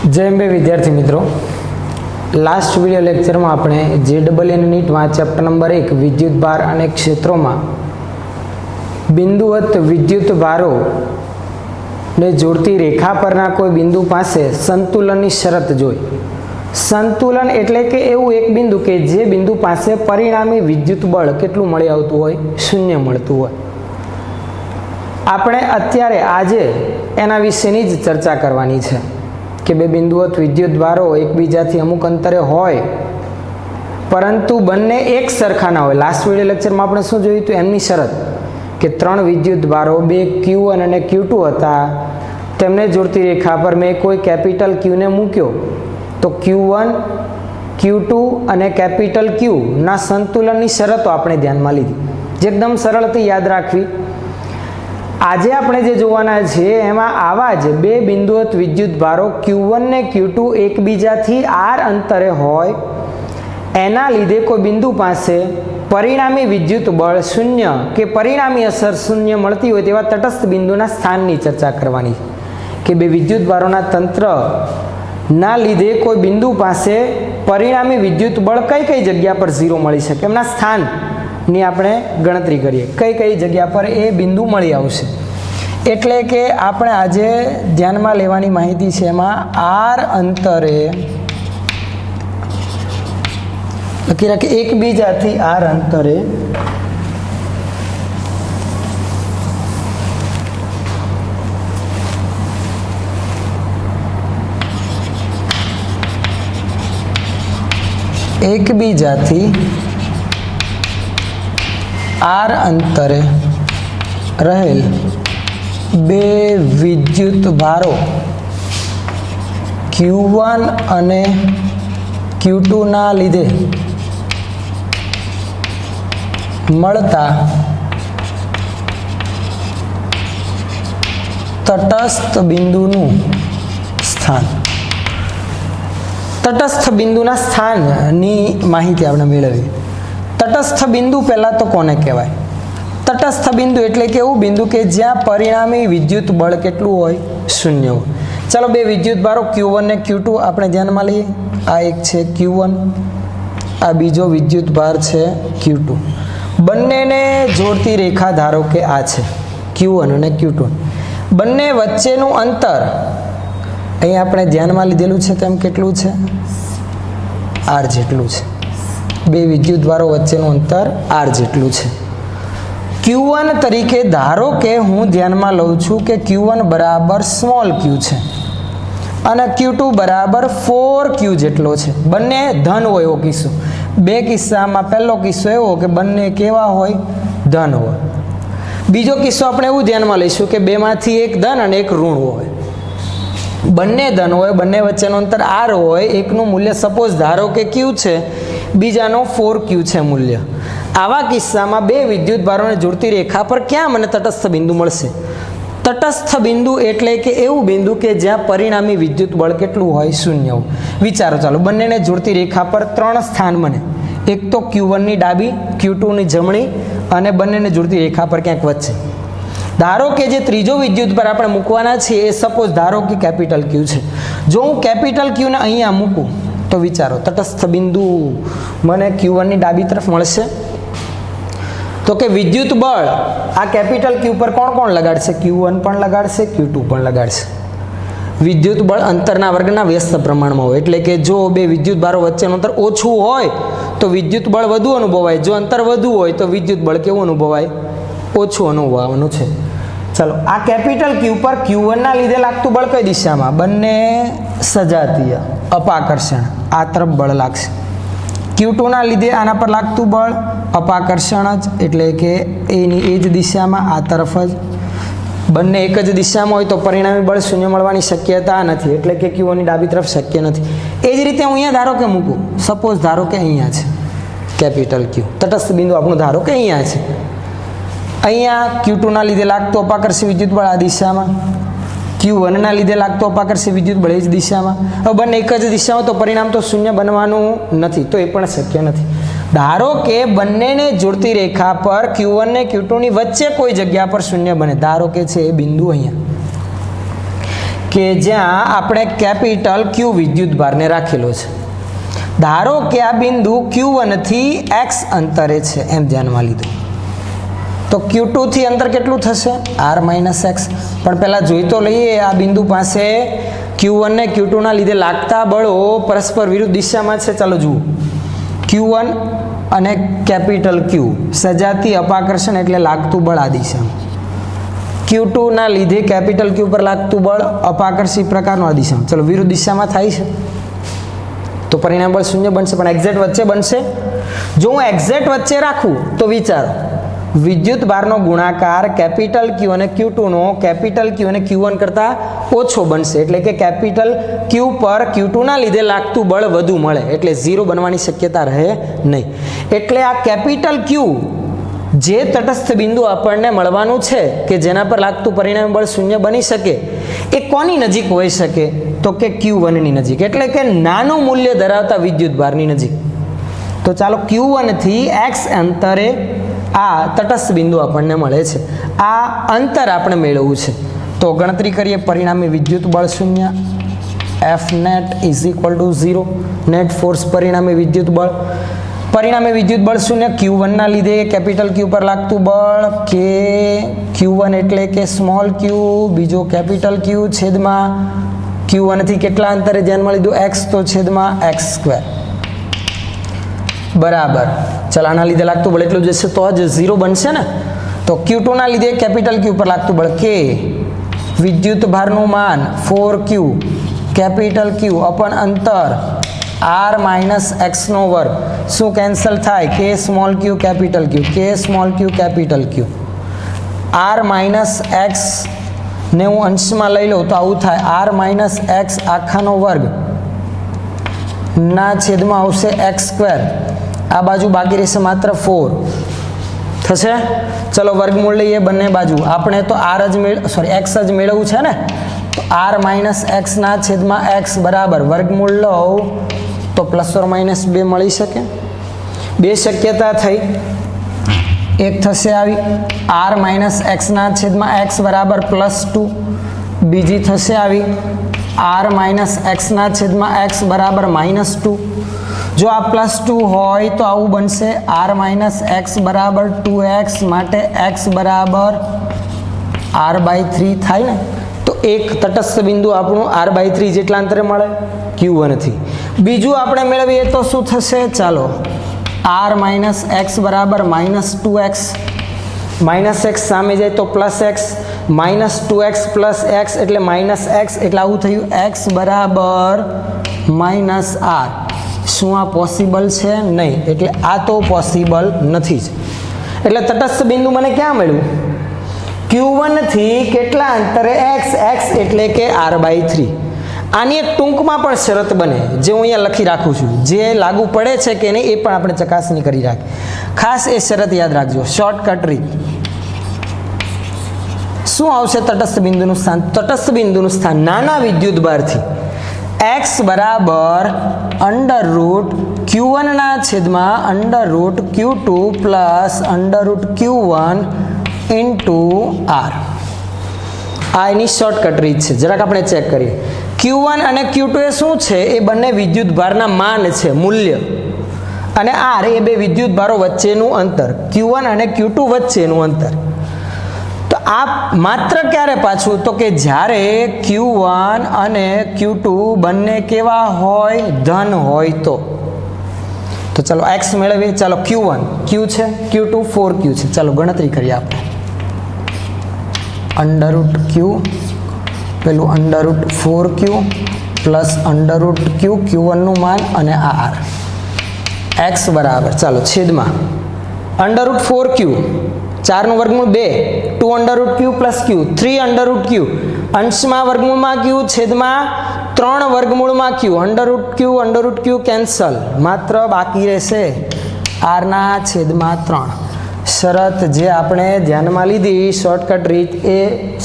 जय अंबे विद्यार्थी मित्रों, लास्ट वीडियो लेक्चर में आपणे JEE नीट में चैप्टर नंबर 1 विद्युत भार अने क्षेत्रों में बिंदुवत विद्युत भारों ने जोड़ती रेखा परना कोई बिंदु पासे संतुलन की शरत जोई। संतुलन एटले के एवं एक बिंदु के जे बिंदु पासे परिणामी विद्युत बळ केटलुं मळी आवतुं होय, शून्य मळतुं होय। आपणे अत्यारे आजे एना विशेनी ज चर्चा करवानी छे कि बे बिंदुवत विद्युत भारो एकबीजाथी अमुक अंतरे होय परंतु बंने एक सरखा ना होय। लास्ट वीडियो लेक्चर में आपणे शुं जोयुं तो एमनी शरत कि 3 विद्युत भारो बे Q1 અને Q2 हता, तेमने जोड़ती रेखा पर मैं कोई कैपिटल Q ने मूक्यो तो Q1 Q2 અને कैपिटल Q ना संतुलननी शरतो आपणे ध्यानमां लीधी, जे एकदम सरळ थी याद राखवी। આજે આપણે જે જોવાના છે એમાં આવા જ બે બિંદુવત વિદ્યુત ભારો Q1 ને Q2 એકબીજાથી r અંતરે હોય એના લીધે કોઈ બિંદુ પાસે પરિણામી વિદ્યુત બળ શૂન્ય કે પરિણામી અસર શૂન્ય મળતી હોય તેવા તટસ્થ બિંદુના સ્થાનની ચર્ચા કરવાની કે બે વિદ્યુત ભારોના તંત્રના લીધે કોઈ બિંદુ પાસે પરિણામી વિદ્યુત બળ કઈ કઈ જગ્યા પર 0 મળી શકે એમના સ્થાન ની આપણે ગણતરી કરીએ કઈ કઈ જગ્યા પર એ બિંદુ મળી આવશે। એટલે કે આપણે આજે ધ્યાનમાં લેવાની માહિતી છે એમાં r અંતરે લખી રાખે એકબીજાથી r અંતરે એકબીજાથી आर अंतरे रहेल बे विद्युत भारो Q1 અને Q2 ना लीधे मळता तटस्थ बिंदुनु स्थान। तटस्थ बिंदुना स्थाननी माहिती आपणे मेळवी। तटस्थ बिंदु पहला तो कोने कहेवाय? तटस्थ बिंदु एटले के एवं बिंदु के ज्यां परिणामी विद्युत बळ केटलुं होय, शून्य होय। चलो बे विद्युत भारो Q1 ने Q2 आपणे ध्यानमां लईए। आ एक छे Q1, आ बीजो विद्युत भार छे Q2। बंनेने जोड़ती रेखा धारो के आ छे Q1 અને Q2। बंने वच्चेनुं अंतर अहीं आपणे ध्यानमां लीधेलुं छे तेम केटलुं छे? R जेटलुं छे। बे विद्युत भारो वच्चेनुं अंतर r जेटलुं छे। Q1 तरीके धारो के हूँ ध्यानमां लઉં છું કે Q1 बराबर स्मॉल q छे અને Q2 बराबर 4q જેટલો છે। બંને ધન હોય એવો કિસ્સો। બે કિસ્સામાં પહેલો કિસ્સો એવો કે બંને કેવા હોય, ધન હોય। બીજો કિસ્સો આપણે એવું ધ્યાનમાં લઈશું કે બેમાંથી એક ધન અને એક ઋણ હોય। બંને ધન હોય, બંને વચ્ચેનું અંતર r હોય, એકનું મૂલ્ય સપોઝ ધારો કે q છે, બીજાનો 4q છે મૂલ્ય। આવા કિસ્સામાં બે વિદ્યુત ભારોને જોડતી રેખા પર ક્યાં મને તટસ્થ બિંદુ મળશે? તટસ્થ બિંદુ એટલે કે એવું બિંદુ કે જ્યાં પરિણામી વિદ્યુત બળ કેટલું હોય, શૂન્ય હોય। વિચારો ચાલો, બંનેને જોડતી રેખા પર 3 સ્થાન બને। એક તો Q1 ની ડાબી, Q2 ની જમણી અને બંનેને જોડતી રેખા પર ક્યાંક વચ્ચે। ધારો કે જે ત્રીજો વિદ્યુત ભાર આપણે મૂકવાના છે એ સપોઝ ધારો કે કેપિટલ Q છે। જો હું કેપિટલ Q ને અહીંયા મૂકું तो विचारो तटस्थ बिंदु मने Q1 ની ડાબી તરફ મળશે तो कि विद्युत बळ आ कैपिटल Q पर कोण कोण लगाड़शे? Q1 पण लगाड़शे, Q2 पण लगाड़शे। विद्युत बळ अंतरना वर्गना व्यस्त प्रमाणमां होय એટલે કે જો બે વિદ્યુત ભારો વચ્ચેનું અંતર ઓછું હોય તો વિદ્યુત બળ વધુ અનુભવાય, જો અંતર વધુ હોય તો વિદ્યુત બળ કેવું અનુભવાય? ઓછું અનુભવવાનું છે। चलो आ कैपिटल Q पर Q1 ना लीधे लागतुं बळ कई दिशामां? बंने सजातीय अपाकर्षण आ तरफ बळ लागशे। Q2 ना लीधे आना पर लागतुं बळ अपाकर्षण ज एटले के एनी ए ज दिशामां आ तरफ ज। बंने एक ज दिशामां होय तो परिणामी बळ शून्य मळवानी शक्यता नथी એટલે કે Q1 ની ડાબી તરફ શક્ય નથી। એ જ રીતે હું અહીંયા ધારો કે મૂકું, સપોઝ ધારો કે અહીંયા છે કેપિટલ Q, તટસ્થ બિંદુ આપણું ધારો કે અહીંયા છે। અહીંયા Q2 ના લીધે લાગતું અપાકર્ષી વિદ્યુત બળ આ દિશામાં, Q1 ના લીધે લાગતું અપાકર્ષી વિદ્યુત બળ એ જ દિશામાં। હવે બંને એક જ દિશામાં તો પરિણામ તો શૂન્ય બનવાનું નથી, તો એ પણ શક્ય નથી। ધારો કે બંનેને જોડતી રેખા પર Q1 ને Q2 ની વચ્ચે કોઈ જગ્યા પર શૂન્ય બને, ધારો કે છે એ બિંદુ અહીંયા। કે જ્યાં આપણે કેપિટલ ક્યુ વિદ્યુત ભારને રાખેલો છે. ધારો કે આ બિંદુ Q1 થી x અંતરે છે એમ ધ્યાનમાં લીધું, તો Q2 થી અંતર કેટલું થશે? r - x. પણ પહેલાં જોઈ તો લઈએ આ બિંદુ પાસે Q1 ને Q2 ના લીધે લાગતા બળો પરસ્પર વિરુદ્ધ દિશામાં છે. ચાલો જુઓ, Q1 અને કેપિટલ Q સજાતી અપાકર્ષણ એટલે લાગતું બળ આ દિશામાં, Q2 ના લીધે કેપિટલ Q પર લાગતું બળ અપાકર્ષી પ્રકારનું આ દિશામાં. ચલો વિરુદ્ધ દિશામાં થાય છે તો પરિણામ બળ શૂન્ય બનશે, પણ એક્ઝેક્ટ વચ્ચે બનશે. જો હું એક્ઝેક્ટ વચ્ચે રાખું તો વિચારો, વિદ્યુત ભારનો ગુણાકાર કેપિટલ Q અને Q2 નો કેપિટલ Q અને Q1 કરતાં ઓછો બનશે, એટલે કે કેપિટલ Q પર Q2 ના લીધે લાગતું બળ વધુ મળે, એટલે 0 બનવાની શક્યતા રહે નહીં. એટલે આ કેપિટલ Q જે તટસ્થ બિંદુ આપણને મળવાનું છે કે જેના પર લાગતું પરિણામી બળ શૂન્ય બની શકે, એ કોની નજીક હોઈ શકે? તો કે Q1 ની નજીક, એટલે કે નાનું મૂલ્ય ધરાવતા વિદ્યુત ભારની નજીક. તો ચાલો Q1 થી x અંતરે આ તટસ્થ બિંદુ આપણને મળે છે, આ અંતર આપણે મેળવવું છે. તો ગણતરી કરીએ, પરિણામી વિદ્યુત બળ શૂન્ય, F net = 0, નેટ ફોર્સ પરિણામી વિદ્યુત બળ. પરિણામી વિદ્યુત બળ શૂન્ય, Q1 ના લીધે કેપિટલ Q પર લાગતું બળ કે Q1 એટલે કે સ્મોલ q, બીજો કેપિટલ Q છેદમાં Q1 થી કેટલા અંતરે ધ્યાનમાં લીધું? x, તો છેદમાં x². બરાબર. ચાલ આના લીધે લાગતું બળ એટલું જશે તો જ 0 બનશે ને. તો Q2 ના લીધે કેપિટલ Q પર લાગતું બળ કે વિદ્યુત ભારનું માન 4Q કેપિટલ Q અપન અંતર r - x નો વર્ગ. શું કેન્સલ થાય? k small q capital Q, k small q capital Q. r - x ને હું અંશમાં લઈ લઉં તો આવું થાય, r - x આખાનો વર્ગ ના છેદમાં આવશે x². આ બાજુ બાકી રહેશે માત્ર 4 થશે. ચલો વર્ગમૂળ લઈએ બંને બાજુ. આપણે તો x જ મેળવવું છે ને, તો r - x ના છેદમાં x બરાબર વર્ગમૂળ લઉં તો ±2 મળી શકે. બે શક્યતા થઈ, એક થશે આવી r - x ના છેદમાં x બરાબર +2, બીજી થશે આવી r - x ના છેદમાં x બરાબર -2. જો આ +2 હોય તો આવું બનશે, r - x બરાબર 2x, માટે x બરાબર r/3 થાય ને. તો એક તટસ્થ બિંદુ આપણું r/3 જેટલા અંતરે મળે Q1 થી. બીજું આપણે મેળવીએ તો શું થશે? ચાલો, r - x બરાબર -2x, -x સામે જાય તો +x, -2x + x એટલે -x, એટલે આવું થયું x બરાબર -r. શું આ પોસિબલ છે? નહીં. એટલે આ તો પોસિબલ નથી જ. એટલે તટસ્થ બિંદુ મને ક્યાં મળ્યું? Q1 થી કેટલા અંતરે? x, x એટલે કે r/3. આની એક ટૂંકમાં પણ શરત બને, જે હું અહીંયા લખી રાખું છું, જે લાગુ પડે છે કે નહીં એ પણ આપણે ચકાસણી કરી રાખીએ. ખાસ એ શરત યાદ રાખજો, શોર્ટકટ રીત. શું આવશે તટસ્થ બિંદુનું સ્થાન? તટસ્થ બિંદુનું સ્થાન નાના વિદ્યુત ભારથી x બરાબર √Q1 ના છેદમાં √Q2 પ્લસ √Q1 × r. આ એની શોર્ટકટ રીત છે. જરાક આપણે ચેક કરીએ. Q1 અને Q2 એ શું છે? એ બંને વિદ્યુત ભારના માન છે, મૂલ્ય, અને r એ બે વિદ્યુત ભારો વચ્ચેનું અંતર, Q1 અને Q2 વચ્ચેનું અંતર. તો આ માત્ર ક્યારે પાછું? તો કે જ્યારે Q1 અને Q2 બંને કેવા હોય? ધન હોય તો. તો ચાલો x મેળવીએ. ચાલો Q1 q છે, Q2 4q છે. ચાલો ગણતરી કરીએ આપણે. √q પેલું √4q પ્લસ √q, Q1 નું માન અને આ r. x બરાબર, ચાલો છેદમાં √4q, 4 નું વર્ગમૂળ 2, 2 √q પ્લસ q, 3 √q, અંશમાં વર્ગમૂળમાં q છેદમાં 3 વર્ગમૂળમાં q, √q કેન્સલ, માત્ર બાકી રહેશે r ના છેદમાં 3. શરત જે આપણે ધ્યાનમાં લીધી, શોર્ટકટ રીત, એ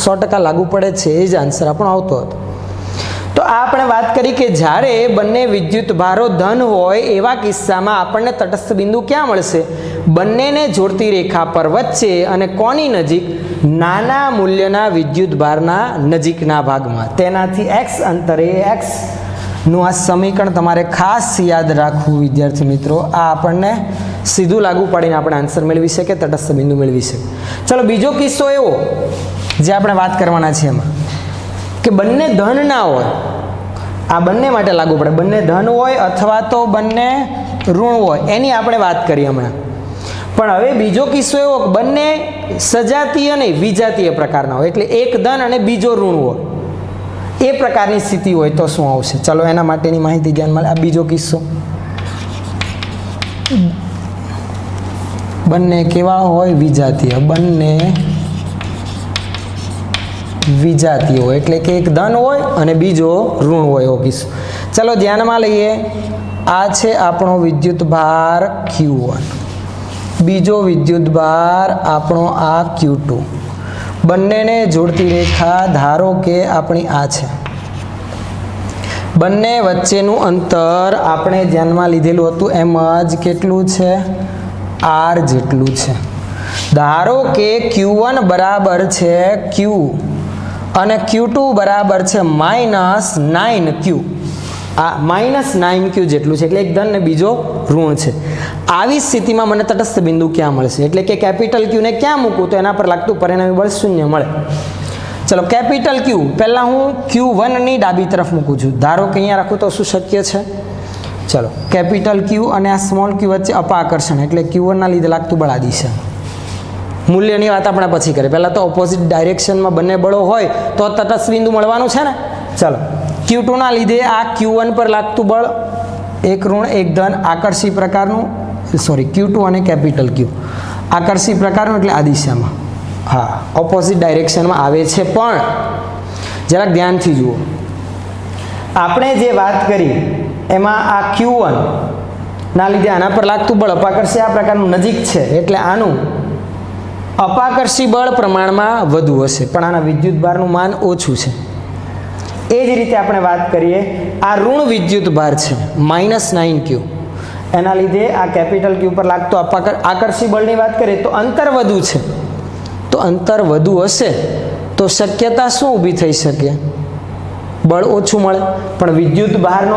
100% લાગુ પડે છે, એ જ આન્સર આપણો આવતો હતો. તો આ આપણે વાત કરી કે જ્યારે બંને વિદ્યુત ભારો ધન હોય એવા કિસ્સામાં આપણને તટસ્થ બિંદુ ક્યાં મળશે? બંનેને જોડતી રેખા પર વચ્ચે, અને કોની નજીક? નાના મૂલ્યના વિદ્યુત ભારના નજીકના ભાગમાં તેનાથી x અંતરે x નું આ સમીકરણ તમારે ખાસ યાદ રાખવું વિદ્યાર્થી મિત્રો. આ આપણને સીધું લાગુ પાડીને આપણે આન્સર મેળવી શકીએ, તટસ્થ બિંદુ મેળવી શકીએ. ચલો બીજો કિસ્સો એવો જે આપણે વાત કરવાના છે એમાં કે બંને ધન ના હોય. આ બંને માટે લાગુ પડે. બંને ધન હોય અથવા તો બંને ઋણ હોય એની આપણે વાત કરી હમણાં. પણ હવે બીજો કિસ્સો એવો કે બંને સજાતીય નહીં વિજાતીય પ્રકારના હોય, એટલે એક ધન અને બીજો ઋણ હોય એ પ્રકારની સ્થિતિ હોય તો શું આવશે? ચલો એના માટેની માહિતી ધ્યાનમાં. આ બીજો કિસ્સો બંને કેવા હોય? વિજાતીય. બંને વિજાતીય હોય એટલે કે એક ધન હોય અને બીજો ઋણ હોય એવો કિસ્સો. ચલો ધ્યાનમાં લઈએ. આ છે આપણો વિદ્યુત ભાર Q1, બીજો વિદ્યુત ભાર આપણો આ Q2. બંનેને જોડતી રેખા ધારો કે આપણી આ છે. બંને વચ્ચેનું અંતર આપણે ધ્યાનમાં લીધેલું હતું એમ જ કેટલું છે? R જેટલું છે. ધારો કે Q1 બરાબર છે Q અને Q2 બરાબર છે -9Q. આ -9Q જેટલું છે એટલે એક ધન ને બીજો ઋણ છે. આવી સ્થિતિમાં મને તટસ્થ બિંદુ ક્યાં મળશે? એટલે કે કેપિટલ Q ને ક્યાં મૂકું તો એના પર લાગતું પરિણામી બળ 0 મળે. ચલો કેપિટલ Q પહેલાં હું Q1 ની ડાબી તરફ મૂકું છું. ધારો કે અહીંયા રાખું તો શું શક્ય છે? ચલો કેપિટલ Q અને આ સ્મોલ q વચ્ચે અપાકર્ષણ એટલે Q1 ના લીધે લાગતું બળ આ દિશા. મૂલ્યની વાત આપણે પછી કરીએ. પહેલાં તો ઓપોઝિટ ડાયરેક્શનમાં બંને બળો હોય તો તટસ્થ બિંદુ મળવાનું છે ને. ચલો Q2 ના લીધે આ Q1 પર લાગતું બળ એક ઋણ એક ધન આકર્ષી પ્રકારનું, સોરી Q2 અને કેપિટલ Q આકર્ષી પ્રકારનું એટલે આ દિશામાં, હા ઓપોઝિટ ડાયરેક્શનમાં આવે છે. પણ જરાક ધ્યાનથી જુઓ, આપણે જે વાત કરી એમાં આ Q1 ના લીધે આના પર લાગતું બળ અપાકર્ષી આ પ્રકારનું નજીક છે એટલે આનું અપાકર્ષી બળ પ્રમાણમાં વધુ હશે પણ આના વિદ્યુત ભારનું માન ઓછું છે. એ જ રીતે આપણે વાત કરીએ આ ઋણ વિદ્યુત ભાર છે -9Q, એના લીધે આ કેપિટલ Q પર લાગતો આકર્ષી બળની વાત કરીએ તો અંતર વધુ છે. તો અંતર વધુ હશે તો શક્યતા શું ઊભી થઈ શકે? બળ ઓછું મળે. પણ વિદ્યુત ભારનો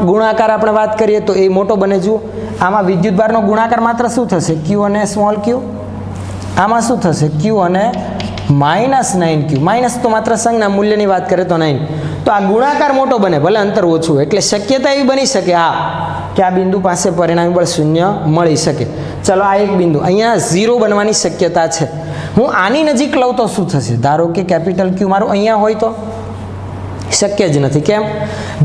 ગુણાકાર આપણે વાત કરીએ તો એ મોટો બને. જુઓ આમાં વિદ્યુત ભારનો ગુણાકાર માત્ર શું થશે? Q અને સ્મોલ q. આમાં શું થશે? Q અને -9Q. માઇનસ તો માત્ર સંજ્ઞા, મૂલ્યની વાત કરીએ તો 9. તો આ ગુણાકાર મોટો બને ભલે અંતર ઓછું, એટલે શક્યતા એવી બની શકે હા કે આ બિંદુ પાસે પરિણામી બળ 0 મળી શકે. ચલો આ એક બિંદુ અહીંયા 0 બનવાની શક્યતા છે. હું આની નજીક લઉં તો શું થશે? ધારો કે કેપિટલ Q મારું અહીંયા હોય તો શક્ય જ નથી. કેમ?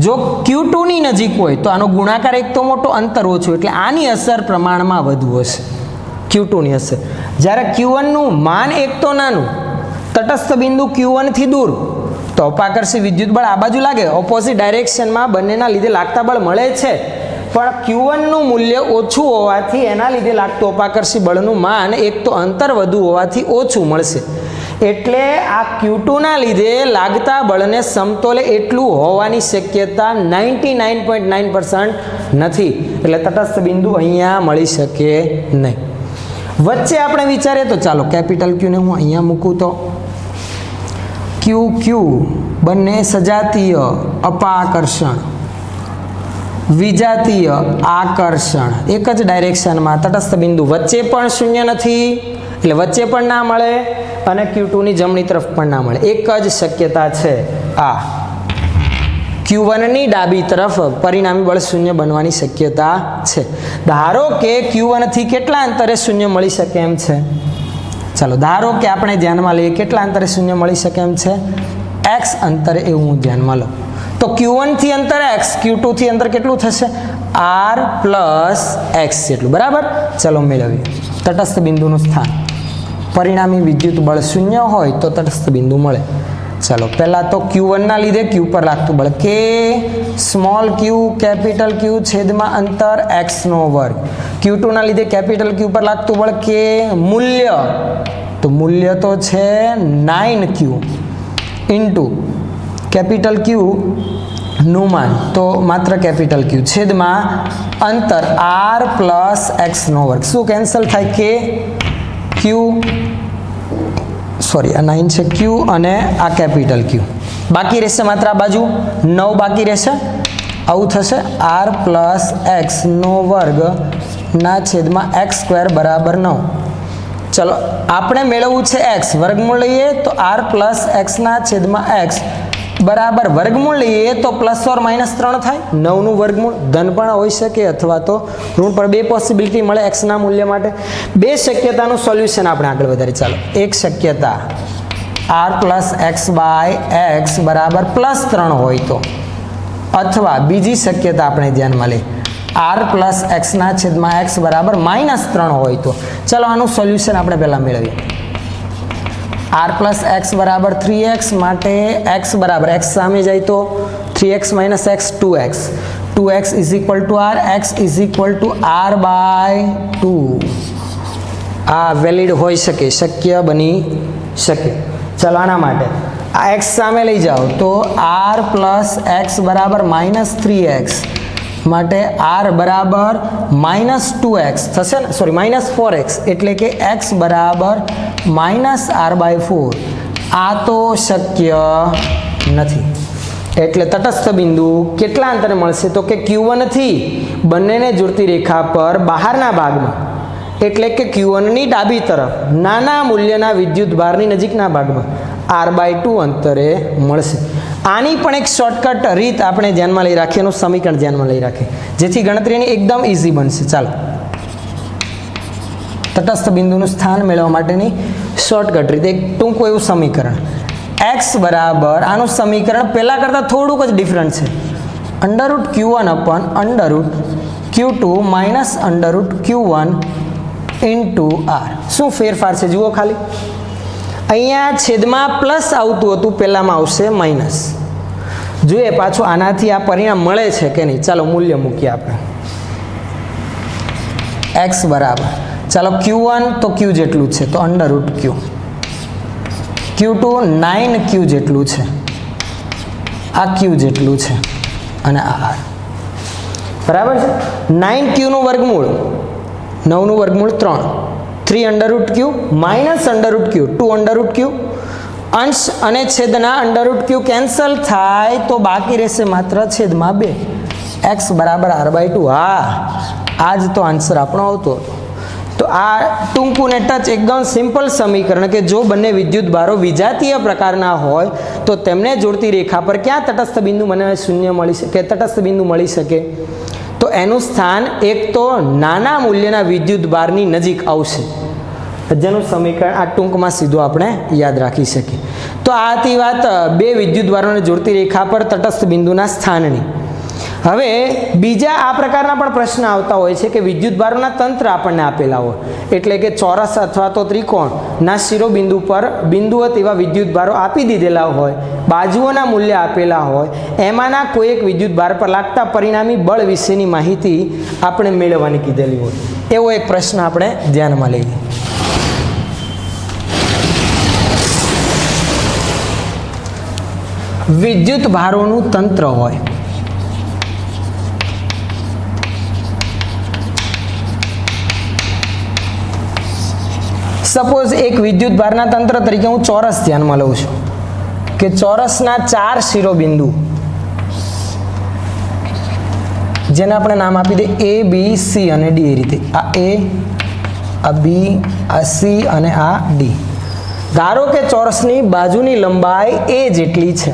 જો Q2 ની નજીક હોય તો આનો ગુણાકાર એક તો મોટો, અંતર ઓછું, એટલે આની અસર પ્રમાણમાં વધુ હશે Q2 ની અસર. જ્યારે Q1 નું માન એક તો નાનું, તટસ્થ બિંદુ Q1 થી દૂર તો અપાકર્ષી વિદ્યુત બળ આ બાજુ લાગે. ઓપોઝિટ ડાયરેક્શનમાં બંનેના લીધે લાગતા બળ મળે છે પણ Q1 નું મૂલ્ય ઓછું હોવાથી એના લીધે લાગતું અપાકર્ષી બળનું માન એક તો અંતર વધુ હોવાથી ઓછું મળશે. એટલે આ Q2 ના લીધે લાગતા બળને સમતોલે એટલું હોવાની શક્યતા 99.9% નથી. એટલે તટસ્થ બિંદુ અહીંયા મળી શકે નહીં. વચ્ચે આપણે વિચારીએ તો ચાલો કેપિટલ Q ને હું અહીંયા મૂકું તો QQ બંને સજાતીય અપાકર્ષણ વિજાતીય આકર્ષણ એક જ ડાયરેક્શનમાં, તટસ્થ બિંદુ વચ્ચે પણ 0 નથી એટલે વચ્ચે પણ ના મળે અને Q2 ની જમણી તરફ પણ ના મળે. એક જ શક્યતા છે આ Q1 ની ડાબી તરફ પરિણામી બળ 0 બનવાની શક્યતા છે. ધારો કે Q1 થી કેટલા અંતરે 0 મળી શકે એમ છે? ચાલો ધારો કે આપણે ધ્યાનમાં લઈએ કેટલા અંતરે 0 મળી શકે એમ છે? x અંતરે એવું હું ધ્યાનમાં લઉં તો Q1 થી અંતર x, Q2 થી અંતર કેટલું થશે? R + x જેટલું. બરાબર. ચલો મેળવીએ તટસ્થ બિંદુનું સ્થાન. પરિણામી વિદ્યુત બળ 0 હોય તો તટસ્થ બિંદુ મળે. ચલો પહેલાં તો Q1 ના લીધે Q પર લાગતું બળ K small q capital Q છેદમાં અંતર x નો વર્ગ. Q2 ના લીધે કેપિટલ Q પર લાગતું બળ K મૂલ્ય તો મૂલ્ય તો છે 9Q ઇન્ટુ કેપિટલ Q નું માન તો માત્ર કેપિટલ Q છેદમાં અંતર R + x નો વર્ગ. શું કેન્સલ થાય? K Q સોરી આ 9 છે ક્યુ અને આ કેપિટલ ક્યુ બાકી રહેશે માત્ર આ બાજુ 9 બાકી રહેશે આવું થશે r પ્લસ એક્સનો વર્ગ ના છેદમાં એક્સ સ્ક્વેર બરાબર 9 ચલો આપણે મેળવવું છે એક્સ વર્ગમૂળ લઈએ તો r પ્લસ એક્સના છેદમાં એક્સ બરાબર વર્ગમૂળ લઈએ તો પ્લસ ઓર માઇનસ 3 થાય 9નું વર્ગમૂળ ધન પણ હોઈ શકે અથવા તો ઋણ પર બે પોસિબિલિટી મળે એક્સના મૂલ્ય માટે બે શક્યતાનું સોલ્યુશન આપણે આગળ વધારીએ ચાલો એક શક્યતા r plus x by x બરાબર પ્લસ 3 હોય તો અથવા બીજી શક્યતા આપણે ધ્યાનમાં લઈએ r પ્લસ એક્સના છેદમાં એક્સ બરાબર માઇનસ 3 હોય તો ચલો આનું સોલ્યુશન આપણે પહેલાં મેળવીએ r પ્લસ એક્સ બરાબર 3x માટે x બરાબર x સામે જાય તો 3x minus x 2x 2x is equal to r x is equal to r by 2 આ વેલિડ હોઈ શકે શક્ય બની શકે ચલો આના માટે આ x સામે લઈ જાઓ તો r પ્લસ એક્સ બરાબર માઇનસ 3x માટે r બરાબર માઇનસ 2x થશે ને સોરી માઇનસ 4x એટલે કે x બરાબર માઇનસ r બાય 4 આ તો શક્ય નથી એટલે તટસ્થ બિંદુ કેટલા અંતરે મળશે તો કે Q1 થી બંનેને જોડતી રેખા પર બહારના ભાગમાં એટલે કે Q1 ની ડાબી તરફ નાના મૂલ્યના વિદ્યુત ભારની નજીકના ભાગમાં r બાય 2 અંતરે મળશે આની પણ એક શોર્ટકટ રીત આપણે ધ્યાનમાં લઈ રાખીએ એનું સમીકરણ ધ્યાનમાં લઈ રાખીએ જેથી ગણતરીની એકદમ ઇઝી બનશે ચાલો તટસ્થ બિંદુનું સ્થાન મેળવવા માટેની શોર્ટકટ રીત એક ટૂંકું એવું સમીકરણ x બરાબર આનું સમીકરણ પહેલાં કરતાં થોડુંક જ ડિફરન્ટ છે under root Q1 upon under root Q2 minus under root Q1 into r શું ફેરફાર છે જુઓ ખાલી અહીંયા છેદમાં પ્લસ આવતું હતું પહેલામાં આવશે માઇનસ જોઈએ પાછું આનાથી આ પરિણામ મળે છે કે નહીં ચાલો મૂલ્ય મૂકીએ આપણે x બરાબર ચાલો Q1 તો Q જેટલું છે તો અંડરરૂટ Q Q2 9Q જેટલું છે આ Q જેટલું છે અને આ r બરાબર છે 9Qનું વર્ગમૂળ 9નું વર્ગમૂળ 3 under root Q minus under root Q 2 under root Q અંશ અને છેદના અંડરરૂટ Q કેન્સલ થાય તો બાકી રહેશે માત્ર છેદમાં 2 x બરાબર r બાય 2 હા આ જ તો આન્સર આપણો આવતો હતો તો આ ટૂંકું ને ટચ એકદમ સિમ્પલ સમીકરણ કે જો બંને વિદ્યુત ભારો વિજાતીય પ્રકારના હોય તો તેમને જોડતી રેખા પર ક્યાં તટસ્થ બિંદુ મને શૂન્ય મળી શકે તટસ્થ બિંદુ મળી શકે તો એનું સ્થાન એક તો નાના મૂલ્યના વિદ્યુત ભારની નજીક આવશે જેનું સમીકરણ આ ટૂંકમાં સીધું આપણે યાદ રાખી શકીએ તો આ હતી વાત બે વિદ્યુત ભારોને જોડતી રેખા પર તટસ્થ બિંદુના સ્થાનની હવે બીજા આ પ્રકારના પણ પ્રશ્ન આવતા હોય છે કે વિદ્યુત ભારોના તંત્ર આપણને આપેલા હોય એટલે કે ચોરસ અથવા તો ત્રિકોણના શિરોબિંદુ પર બિંદુવત એવા વિદ્યુત ભારો આપી દીધેલા હોય બાજુઓના મૂલ્ય આપેલા હોય એમાંના કોઈ એક વિદ્યુત ભાર પર લાગતા પરિણામી બળ વિશેની માહિતી આપણે મેળવવાની કીધેલી હોય એવો એક પ્રશ્ન આપણે ધ્યાનમાં લઈએ વિદ્યુત ભારોનું તંત્ર હોય સપોઝ એક વિદ્યુત ભારના તંત્ર તરીકે હું ચોરસ ધ્યાનમાં લઉં છું કે ચોરસના 4 શિરોબિંદુ જેને આપણે નામ આપી દે A B C અને D એ રીતે આ A આ B આ C અને આ D ધારો કે ચોરસની બાજુની લંબાઈ A જેટલી છે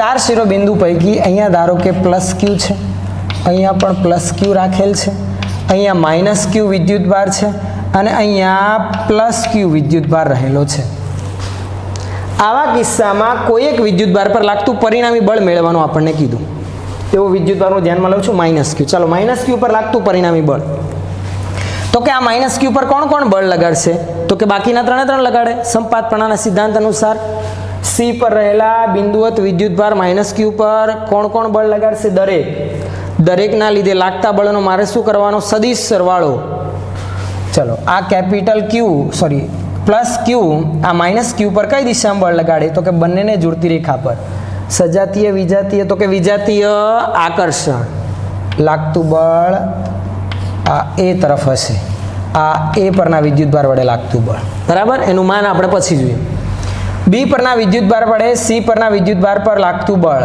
4 શિરોબિંદુ પૈકી અહીંયા ધારો કે પ્લસ Q છે અહીંયા પણ પ્લસ Q રાખેલ છે અહીંયા માઇનસ Q વિદ્યુત ભાર છે અને અહીંયા પ્લસ Q વિદ્યુત ભાર રહેલો છે આવા કિસ્સામાં કોઈ એક વિદ્યુત ભાર પર લાગતું પરિણામી બળ મેળવવાનું આપણને કીધું એવો વિદ્યુત ભારનું ધ્યાનમાં લઉં છું માઇનસ Q ચાલો માઇનસ Q પર લાગતું પરિણામી બળ તો કે આ માઇનસ Q પર કોણ કોણ બળ લગાડશે તો કે બાકીના 3 લગાડે સંપાતપણાના સિદ્ધાંત અનુસાર C પર રહેલા બિંદુવત વિદ્યુત ભાર માઇનસ Q પર કોણ કોણ બળ લગાડશે દરેકના લીધે લાગતા બળનો મારે શું કરવાનો સદિશ સરવાળો ચલો આ capital Q sorry plus Q આ માઇનસ Q પર કઈ દિશામાં બળ લગાડે તો કે બંનેને જોડતી રેખા પર સજાતીય વિજાતીય તો કે વિજાતીય આકર્ષણ લાગતું બળ આ A તરફ હશે આ એ પરના વિદ્યુતભાર વડે લાગતું બળ, બરાબર. એનું માન આપણે પછી જોઈએ. બી પરના વિદ્યુતભાર વડે સી પરના વિદ્યુતભાર પર લાગતું બળ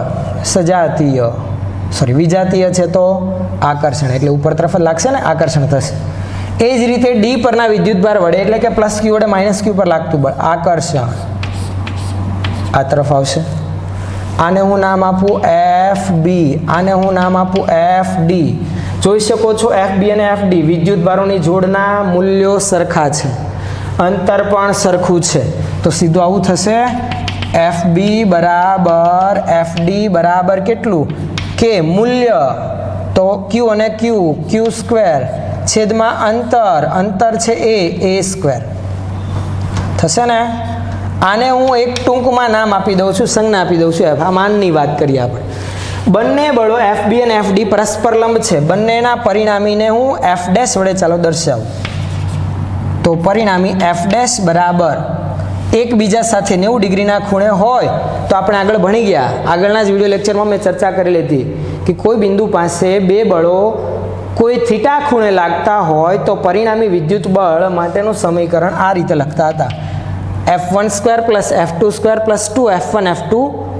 સજાતીય વિજાતીય છે તો આકર્ષણ, એટલે ઉપર તરફ જ લાગશે ને, આકર્ષણ થશે. એ જ રીતે ડી પરના વિદ્યુતભાર વડે એટલે કે પ્લસ ક્યુ વડે માઇનસ ક્યુ પર લાગતું બળ આકર્ષણ આ તરફ આવશે. આને હું નામ આપું એફ બી, આને હું નામ આપું એફ ડી. જોઈ શકો છો એફ બી અને એફ ડી વિદ્યુતભારોની જોડના મૂલ્યો સરખા છે, અંતર પણ સરખું છે, તો સીધું આવું થશે એફ બી બરાબર એફ ડી બરાબર કેટલું કે મૂલ્ય તો ક્યુ અને ક્યુ સ્ક્વેર છેદમાં અંતર છે એ સ્ક્વેર થશે ને. આને હું એક ટૂંકમાં નામ આપી દઉં છું, સંજ્ઞા આપી દઉં છું એફ. આ માનની વાત કરીએ આપણે. બંને બળો એફ બી અને એફ ડી પરસ્પર લંબ છે. બંનેના પરિણામીને હું એફ ડેશ વડે ચાલો દર્શાવું. તો પરિણામી એફ ડેશ બરાબર એકબીજા સાથે 90 ડિગ્રીના ખૂણે હોય તો આપણે આગળ ભણી ગયા, આગળના જ વિડીયો લેક્ચરમાં મેં ચર્ચા કરેલી હતી કે કોઈ બિંદુ પાસે બે બળો કોઈ થીટા ખૂણે લાગતા હોય તો પરિણામી વિદ્યુત બળ માટેનું સમીકરણ આ રીતે લખતા હતા f1² plus f2² plus 2f1 f2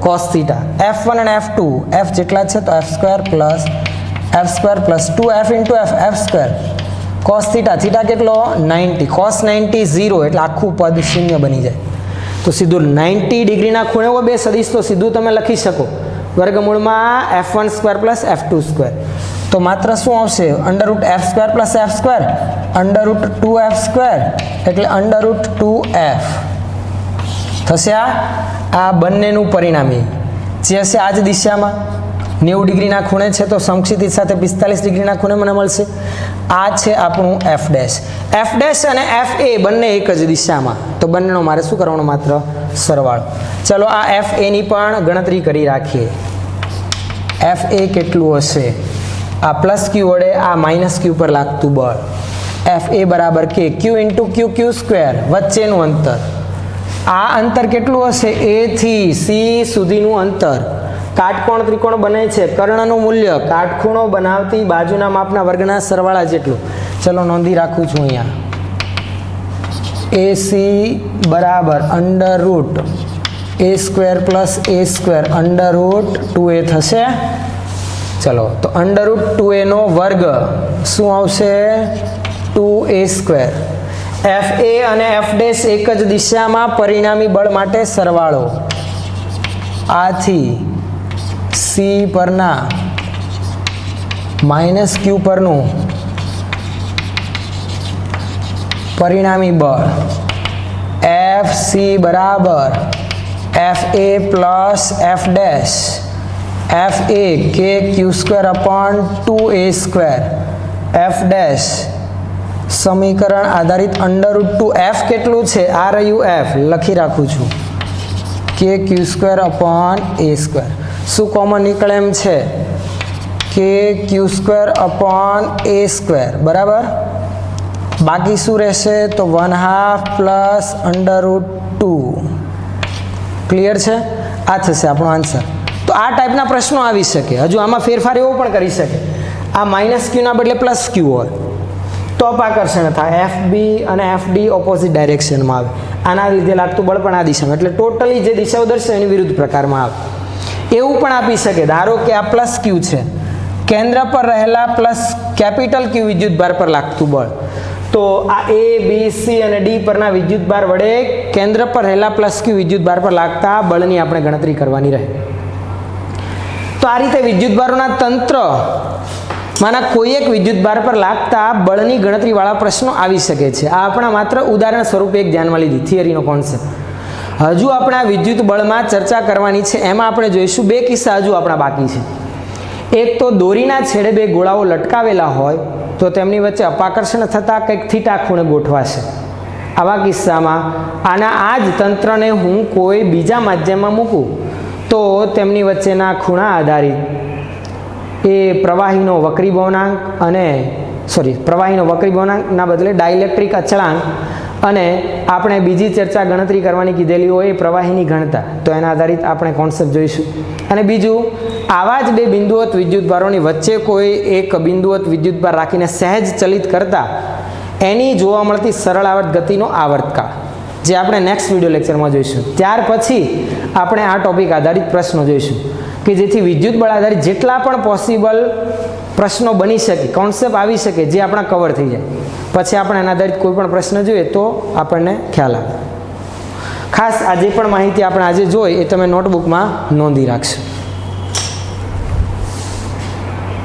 cos theta. f1 અને f2 f જેટલા છે તો f² plus f² plus 2f into f square cos theta, theta કેટલો 90, cos 90 0 એટલે આખું પદ શૂન્ય બની જાય. તો સીધું 90 ડિગ્રીના ખૂણે હોય બે સદિશ તો સીધું તમે લખી શકો વર્ગમૂળમાં f1² પ્લસ f2². તો માત્ર શું આવશે √f² પ્લસ f² √2f² એટલે √2f થશે. આ બંનેનું પરિણામી જે હશે આ જ દિશામાં 90 ડિગ્રીના ખૂણે છે તો સમક્ષિતિજ સાથે 45 ડિગ્રીના ખૂણે મને મળશે. આ છે આપણું એફ ડેશ અને એફ એ બંને એક જ દિશામાં, તો બંનેનો મારે શું કરવાનો માત્ર સરવાળો. ચલો આ એફ એની પણ ગણતરી કરી રાખીએ. એફ એ કેટલું હશે, આ પ્લસ ક્યુ વડે આ માઇનસ ક્યુ પર લાગતું બળ એફ એ બરાબર કે ક્યુ ઇન્ટુ ક્યુ સ્ક્વેર વચ્ચેનું અંતર. આ અંતર કેટલું હશે એ થી સી સુધીનું અંતર. કાટકોણ ત્રિકોણ બને છે, કર્ણનું મૂલ્ય કાટખૂણો બનાવતી બાજુના માપના વર્ગના સરવાળા જેટલું. ચલો નોંધી રાખું છું અહીંયા AC બરાબર √a² પ્લસ a² √2a થશે. ચલો તો √2a નો વર્ગ શું આવશે 2a². એફ એ અને એફ ડેશ એક જ દિશામાં પરિણામી બળ માટે સરવાળો. આથી સી પરના માઇનસ ક્યુ પરનું પરિણામી બળ એફ સી બરાબર F A plus F dash F A કે ક્યુ² અપોન 2a² એફ ડેશ સમીકરણ આધારિત √2f કેટલું છે આ રહ્યું એફ લખી રાખું છું કે ક્યુ² અપોન a². શું કોમન નીકળે એમ છે કે ક્યુ² અપોન a² બરાબર. બાકી શું રહેશે તો 1/2 પ્લસ √2. ક્લિયર છે? આ થશે આપણો આન્સર. તો આ ટાઈપના પ્રશ્નો આવી શકે. હજુ આમાં ફેરફાર એવો પણ કરી શકે આ માઇનસ ક્યુના બદલે પ્લસ ક્યુ હોય તો અપાકર્ષણ થાય. એફ બી અને એફ ડી ઓપોઝિટ ડાયરેક્શનમાં આવે. આના લીધે લાગતું બળ પણ આ દિશામાં, એટલે ટોટલી જે દિશાઓ દર્શાવે એની વિરુદ્ધ પ્રકારમાં આવે. એવું પણ આપી શકે ધારો કે આ પ્લસ ક્યુ છે, કેન્દ્ર પર રહેલા પ્લસ કેપિટલ ક્યુ વિદ્યુતભાર પર લાગતું બળ. તો આ એ બી સી અને ડી પરના વિદ્યુતભાર વડે કેન્દ્ર પર રહેલા પ્લસ ક્યુ વિદ્યુતભાર પર લાગતા બળની આપણે ગણતરી કરવાની રહે. તો આ રીતે વિદ્યુતભારોના તંત્ર માના કોઈ એક વિદ્યુતભાર પર લાગતા બળની ગણતરીવાળા પ્રશ્નો આવી શકે છે. આ આપણા માત્ર ઉદાહરણ સ્વરૂપે એક ધ્યાનમાં લીધી થિયરીનો કોન્સેપ્ટ. હજુ આપણા વિદ્યુત બળમાં ચર્ચા કરવાની છે. એમાં આપણે જોઈશું બે કિસ્સા હજુ આપણા બાકી છે. એક તો દોરીના છેડે બે ગોળાઓ લટકાવેલા હોય તો તેમની વચ્ચે અપાકર્ષણ થતાં કંઈક થીટા ખૂણે ગોઠવાશે. આવા કિસ્સામાં આ જ તંત્રને હું કોઈ બીજા માધ્યમમાં મૂકું તો તેમની વચ્ચેના ખૂણા આધારિત એ પ્રવાહીનો વક્રી ભવનાંક ના બદલે ડાઇલેક્ટ્રિક અચળાંક અને આપણે બીજી ચર્ચા ગણતરી કરવાની કીધેલી હોય એ પ્રવાહીની ઘનતા, તો એના આધારિત આપણે કોન્સેપ્ટ જોઈશું. અને બીજું આવા જ બે બિંદુવત વિદ્યુતભારોની વચ્ચે કોઈ એક બિંદુવત વિદ્યુતભાર રાખીને સહેજ ચલિત કરતા એની જોવા મળતી સરળ આવર્ત ગતિનો આવર્તકાળ, જે આપણે નેક્સ્ટ વિડીયો લેક્ચરમાં જોઈશું. ત્યાર પછી આપણે આ ટોપિક આધારિત પ્રશ્નો જોઈશું કે જેથી વિદ્યુત બળ આધારિત જેટલા પણ પોસિબલ પ્રશ્નો બની શકે, કોન્સેપ્ટ આવી શકે, જે આપણા કવર થઈ જાય. પછી આપણે એના આધારિત કોઈ પણ પ્રશ્ન જોઈએ તો આપણને ખ્યાલ આવે. ખાસ આ જે પણ માહિતી આપણે આજે જોઈ એ તમે નોટબુકમાં નોંધી રાખશો.